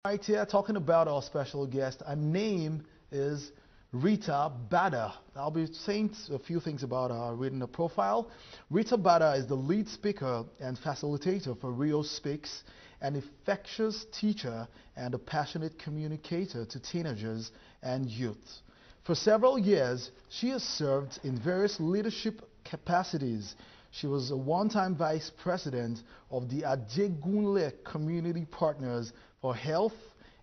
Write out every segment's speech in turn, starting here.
Right here, talking about our special guest. Her name is Rita Bada. I'll be saying a few things about her, reading her profile. Rita Bada is the lead speaker and facilitator for Riospeaks, an infectious teacher and a passionate communicator to teenagers and youth. For several years, she has served in various leadership capacities. She was a one-time vice president of the Ajegunle Community Partners for Health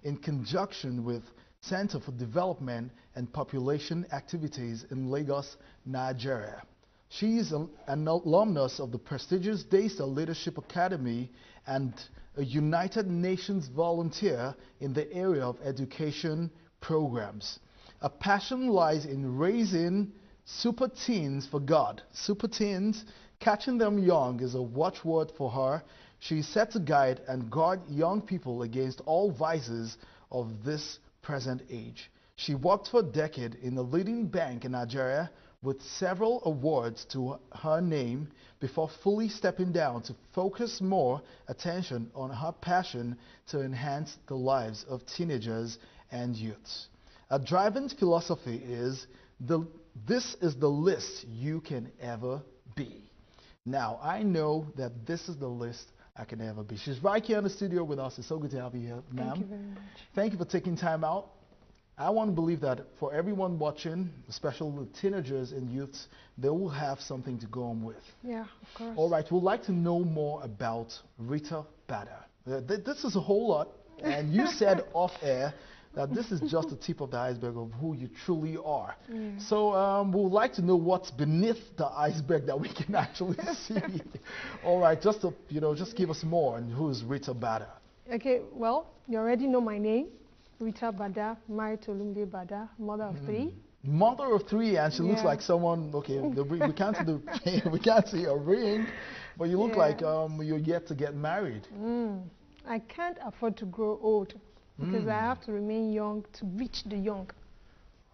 in conjunction with Center for Development and Population Activities in Lagos, Nigeria. She is an alumnus of the prestigious Daystar Leadership Academy and a United Nations volunteer in the area of education programs. Her passion lies in raising super teens for God. Super teens, catching them young is a watchword for her. She is set to guide and guard young people against all vices of this present age. She worked for a decade in a leading bank in Nigeria with several awards to her name before fully stepping down to focus more attention on her passion to enhance the lives of teenagers and youths. A driving philosophy is this is the least you can ever be. Now, I know that this is the least I can ever be. She's right here in the studio with us. It's so good to have you here, ma'am. Thank you very much. Thank you for taking time out. I want to believe that for everyone watching, especially the teenagers and youths, they will have something to go on with. Yeah, of course. All right, we'd like to know more about Rita Bada. This is a whole lot, and you said off air that this is just the tip of the iceberg of who you truly are. Yeah. So we would like to know what's beneath the iceberg that we can actually see. All right, just to, just give us more. And who is Rita Bada? Okay, well, you already know my name, Rita Bada, married to Lumde Bada, mother of three. Mother of three, and she looks like someone. Okay, we can't see the we can't see a ring, but you look like you're yet to get married. I can't afford to grow old because I have to remain young to reach the young.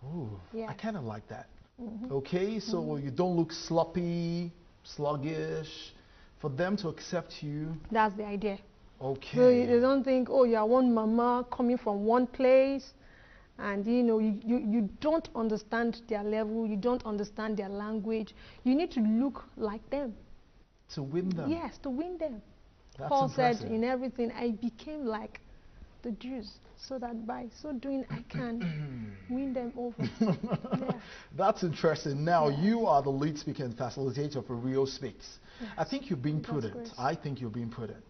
Ooh, Yeah. I kind of like that. Okay, so you don't look sloppy, sluggish. For them to accept you. That's the idea. Okay. So they don't think, oh, you are one mama coming from one place, and you don't understand their level, you don't understand their language. You need to look like them. To win them. Yes, to win them. That's Paul impressive. said in everything, I became like the Jews, so that by so doing I can win them over. Yeah. That's interesting. Now, you are the lead speaker and facilitator for Riospeaks. Yes. I think you're being prudent. Great. I think you're being prudent.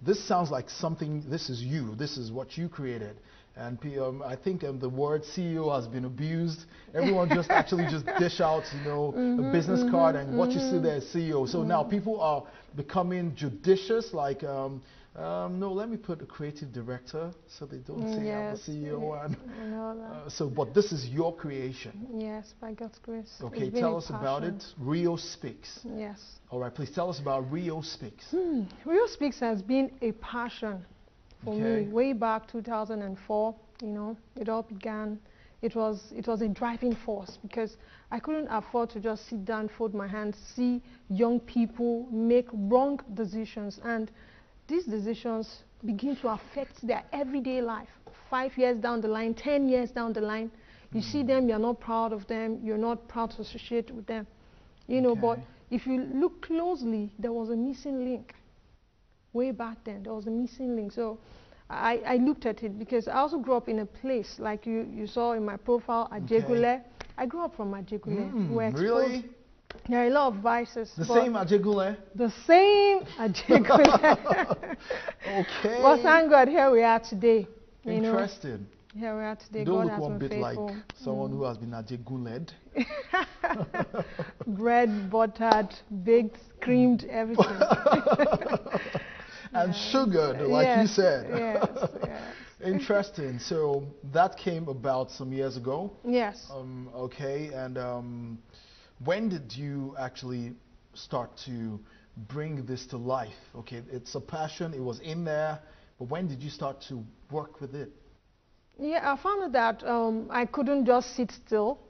This sounds like something, this is you, this is what you created. And I think the word CEO has been abused. Everyone just actually just dish out, a business card, and what you see there is CEO. So now people are becoming judicious, like, no, let me put a creative director so they don't say I'm the CEO. And, I know that. but this is your creation. Yes, by God's grace. Okay, tell us about it. Riospeaks. Yes. All right, please tell us about Riospeaks. Riospeaks has been a passion for me way back 2004. It all began. It was a driving force because I couldn't afford to just sit down, fold my hands, see young people make wrong decisions, and these decisions begin to affect their everyday life. 5 years down the line, 10 years down the line, you see them, you're not proud of them, you're not proud to associate with them. But if you look closely, there was a missing link. Way back then, there was a missing link. So I looked at it because I also grew up in a place, like you saw in my profile, Ajegunle. I grew up from Ajegunle. Really? There are a lot of vices. The same Ajegunle? The same Ajegunle. Okay. But thank God, here we are today. Interesting. Here we are today. You don't God look has one been bit faithful. like someone who has been Ajegunled. Bread, buttered, baked, creamed, everything. And sugared, like you said. Yes, yes. Interesting. So that came about some years ago. Yes. Okay, and when did you actually start to bring this to life? Okay, it's a passion, it was in there, but when did you start to work with it? Yeah, I found that I couldn't just sit still.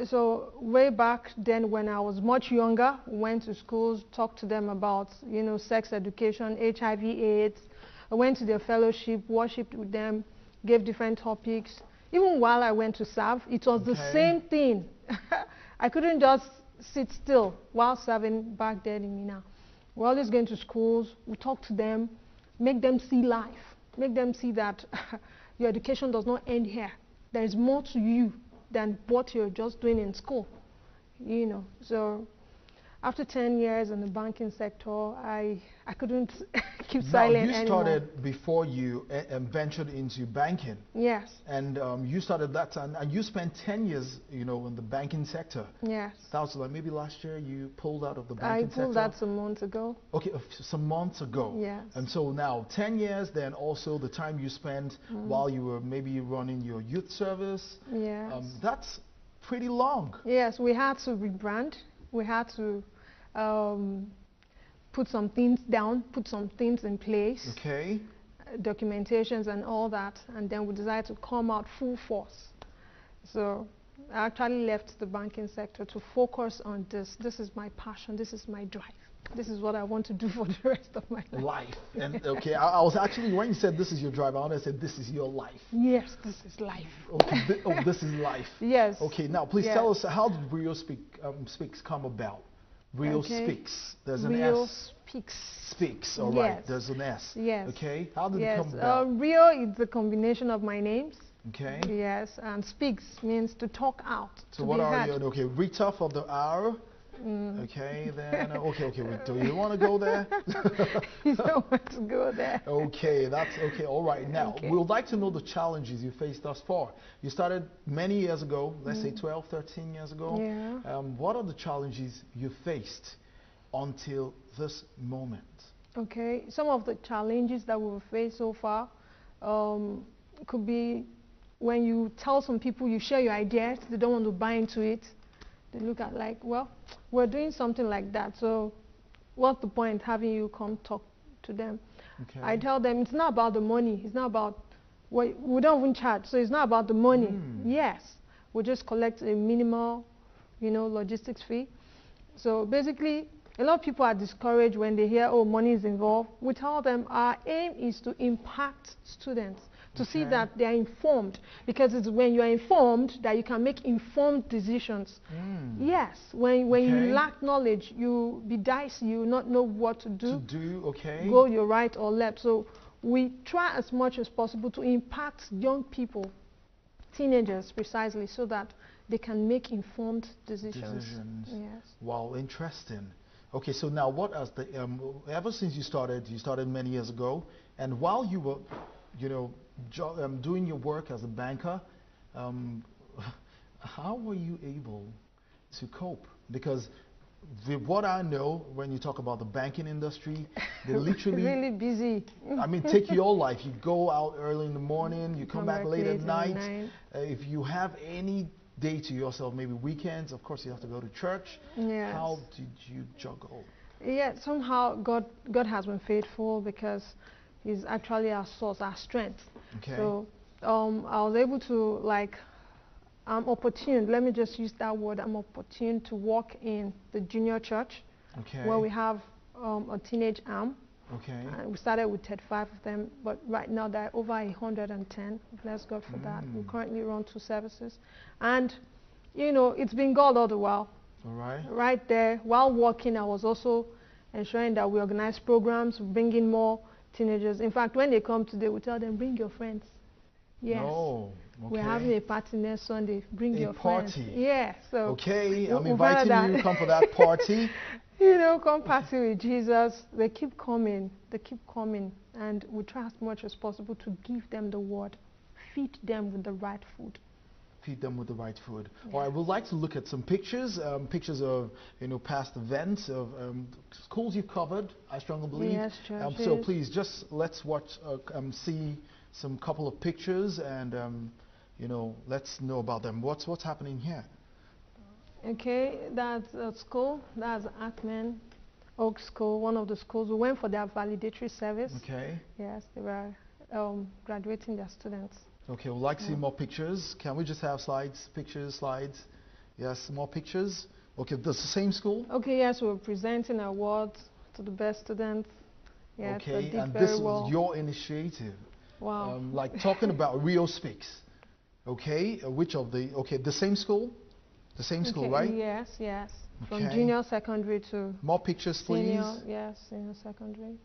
So way back then when I was much younger, went to schools, talked to them about, sex education, HIV, AIDS, I went to their fellowship, worshipped with them, gave different topics. Even while I went to serve, it was the same thing. I couldn't just sit still while serving back then in Mina. We're always going to schools, we talk to them, make them see life, make them see that your education does not end here. There is more to you than what you're just doing in school. You know, so after 10 years in the banking sector, I couldn't keep silent anymore. You started before you ventured into banking. Yes. And you started that time, and you spent 10 years, you know, in the banking sector. Yes. That was like maybe last year you pulled out of the banking sector? I pulled out some months ago. Okay, some months ago. Yes. And so now 10 years, then also the time you spent while you were maybe running your youth service. Yes. That's pretty long. Yes, we had to rebrand. We had to put some things down, put some things in place. Okay. Documentations and all that, and then we decided to come out full force. So I actually left the banking sector to focus on this. This is my passion. This is my drive. This is what I want to do for the rest of my life. And okay, I was actually, when you said this is your drive, I want to say this is your life. Yes, this is life. Okay, this is life. Yes. Okay, now please tell us, how did Riospeaks come about? Riospeaks. There's an S. Speaks. All right. There's an S. Yes. Okay. How did it come about? Rio is the combination of my names. Okay. Yes, and speaks means to talk out. So what are you? Okay, Rita for the R. Okay, then okay, do you want to go there? You don't want to go there. Okay, that's okay. All right. Now, we would like to know the challenges you faced thus far. You started many years ago, let's say 12, 13 years ago. Yeah. What are the challenges you faced until this moment? Okay, some of the challenges that we've faced so far could be when you tell some people, you share your ideas, they don't want to buy into it. They look at like, well, we're doing something like that, so what's the point having you come talk to them? Okay. I tell them it's not about the money. It's not about, we don't even charge, so it's not about the money. Yes, we just collect a minimal, you know, logistics fee. So basically, a lot of people are discouraged when they hear, oh, money is involved. We tell them our aim is to impact students, to see that they are informed, because it's when you are informed that you can make informed decisions. Yes, when you lack knowledge, you be dicey, you not know what to do. Go your right or left. So we try as much as possible to impact young people, teenagers precisely, so that they can make informed decisions. Yes. Wow, interesting. Okay, so now what else? Ever since you started many years ago, and while you were, you know, doing your work as a banker, how were you able to cope? Because with what I know, when you talk about the banking industry, they literally really busy. I mean, take your life. You go out early in the morning, you come back late at night. If you have any day to yourself, maybe weekends, of course you have to go to church. Yes. How did you juggle? Yeah, somehow God has been faithful, because He's actually our source, our strength. Okay. So I was able to, like, I'm opportune, let me just use that word, I'm opportune to work in the junior church, where we have a teenage arm. We started with 35 of them, but right now there are over 110. Bless God for that. We currently run 2 services. And, you know, it's been God all the while. Right there, while working, I was also ensuring that we organize programs, bring in more teenagers. In fact, when they come today, we tell them, bring your friends. Yes. We're having a party next Sunday. Bring your friends. Yes. So I'm inviting you. Come for that party. You know, come party with Jesus. They keep coming. They keep coming. And we try as much as possible to give them the word. Feed them with the right food. Feed them with the right food. All right, we'd like to look at some pictures, pictures of, you know, past events, of schools you've covered, I strongly believe. Yes, churches. So please, just let's watch, see some couple of pictures, and you know, let's know about them. What's happening here? Okay, that's a school. That's Ackman Oak School, one of the schools. We went for their validatory service. Okay. Yes, they were graduating their students. Okay, we'd like to see more pictures. Can we just have slides, pictures, slides? Yes, more pictures. Okay, that's the same school? Okay, yes, we're presenting awards to the best students Yes, I Okay, did and very this well. was your initiative. Wow. Like talking about Riospeaks. Okay, which of the, okay, the same school? The same school, right? Yes, yes. From Okay. junior secondary to More pictures, please. senior, yes, senior secondary.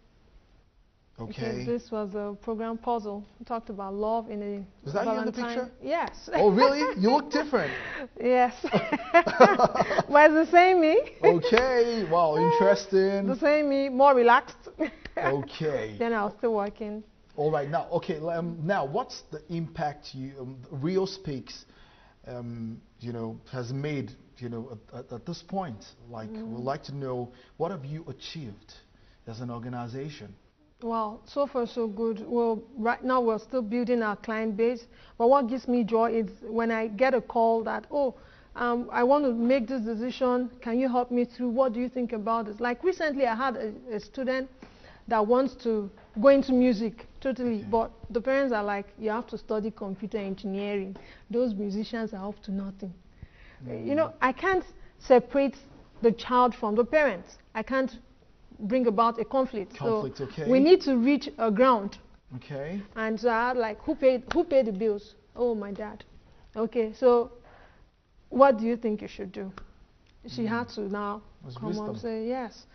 Okay. This was a program puzzle. We talked about love in a Is that you in the Valentine. picture? Yes. Oh, really? You look different. Yes. But it's the same me. Okay. Wow, interesting. The same me, more relaxed. Okay. Then I was still working. All right. Now, okay. Now, what's the impact you Riospeaks, you know, has made, you know, at this point? Like, we'd like to know, what have you achieved as an organization? Well, so far so good. Well, right now we're still building our client base. But what gives me joy is when I get a call that, oh, I want to make this decision. Can you help me through? What do you think about this? Like recently, I had a student that wants to go into music totally, but the parents are like, you have to study computer engineering. Those musicians are up to nothing. You know, I can't separate the child from the parents. I can't bring about a conflict. Conflict, so okay. we need to reach a ground. Okay. And so I had like, who paid the bills? Oh, my dad. Okay, so what do you think you should do? She had to now come up and say, yes,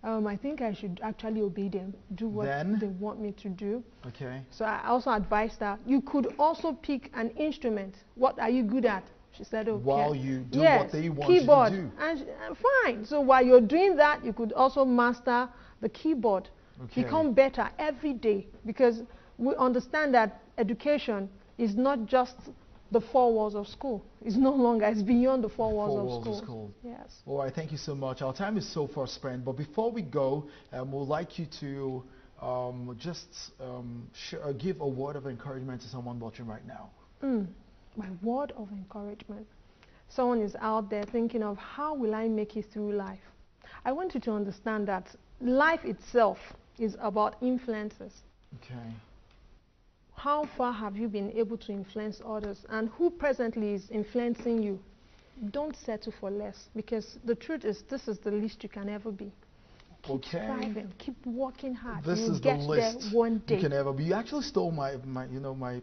I think I should actually obey them, do what they want me to do. Okay. So I also advised her, you could also pick an instrument. What are you good at? She said, okay. While you do yes, what they want keyboard. you to do. And fine. So while you're doing that, you could also master the keyboard. Okay. Become better every day, because we understand that education is not just the four walls of school. It's no longer, it's beyond the four walls of school. Yes. All right, thank you so much. Our time is so far spent, but before we go, we'd like you to give a word of encouragement to someone watching right now. My word of encouragement. Someone is out there thinking of, how will I make it through life? I want you to understand that life itself is about influences. Okay. How far have you been able to influence others, and who presently is influencing you? Don't settle for less, because the truth is, this is the least you can ever be. Keep striving, keep working hard. This You'll is get the list there one day. you can ever be. You actually stole my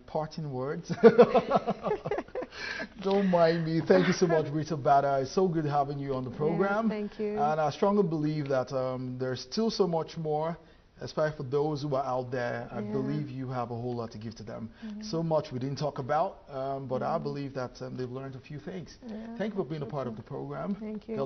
parting words. Don't mind me. Thank you so much, Rita Bada. It's so good having you on the program. Yes, thank you. And I strongly believe that there's still so much more, especially for those who are out there. I believe you have a whole lot to give to them. So much we didn't talk about, but I believe that they've learned a few things. Thank you for being a part of the program. Thank you.